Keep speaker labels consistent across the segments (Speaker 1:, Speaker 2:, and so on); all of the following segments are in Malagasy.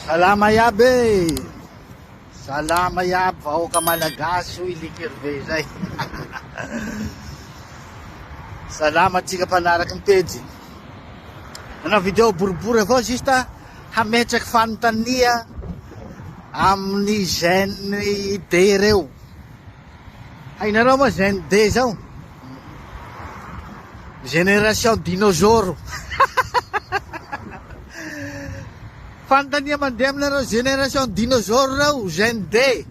Speaker 1: Salama yabe. Salama yab vao ka Malagasy ilikirve zay. Salama tsika mpanaraky ny pejy. Manao video boribory avao sista hametraky fanontania amin'ny Gen D reo. Hainareo moa Gen D zao? Génération dinosaure. Fanontania mandeha aminareo génération dinosaure reo, Gen D.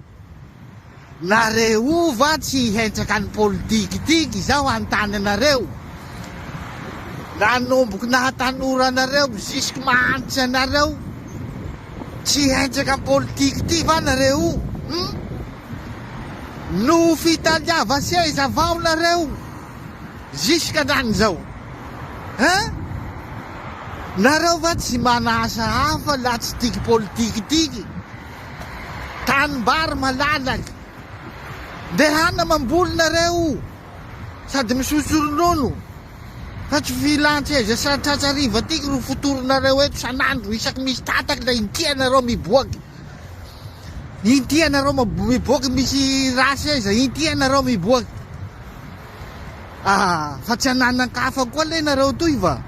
Speaker 1: Nareo va tsy hentraka ny politiky tiky zao antany anareo? Nanomboky nahatanora anareo jusque mahantsy anareo tsy hentraka ny politiky ty va nareo? No fitaliava seza avao nareo jusque anany zao. Nareo va tsy manasa hafa la tsy tiky politiky tiky? Tanimbary malalaky dehana mamboly nareo sady misotso ronono fa tsy filantseza sa tratsariva tiky ro fotoronareo eto sanandro isaky misy tataky la intia nareo miboaky. Intia nareo miboaky misy raseza, intia nareo miboaky. Fa tsy ananan-kafa koa le nareo toy va?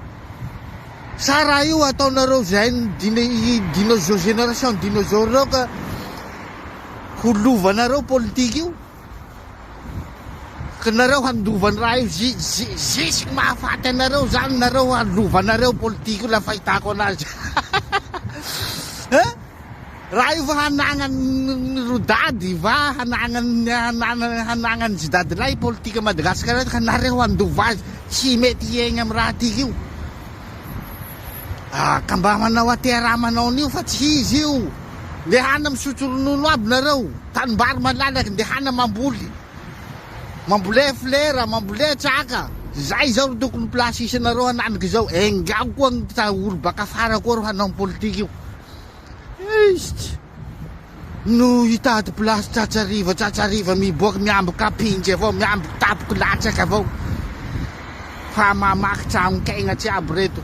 Speaker 1: Sara io ataonareo zay génération dinosaure reo ka holovanareo politiky io. Ka nareo handovany raha io jusque mahafaty anareo zany nareo halovanareo politiky io la fahitako anazy. Raha io va hanagnany rodady va hanagnany zidadilay politika Madagasikara ka nareo handova azy tsy mety hiegna amin'ny raha tiky io. Ka mba manao atera manao an'io fa tsy izy io. Ndehana misotro ronono aby nareo, tanimbary malalaky ndehana mamboly flera, mamboly traka. Zay zao tokony plasy isanareo ananiky zao. Engao koa ny olo baka fara koa ro hanao politiky io. No hitady plasy tratsariva miboaky miamboky kapinjy avao, miamboky tapoky latsaky avao. Fa mamaky tragno kaignatsy aby reto.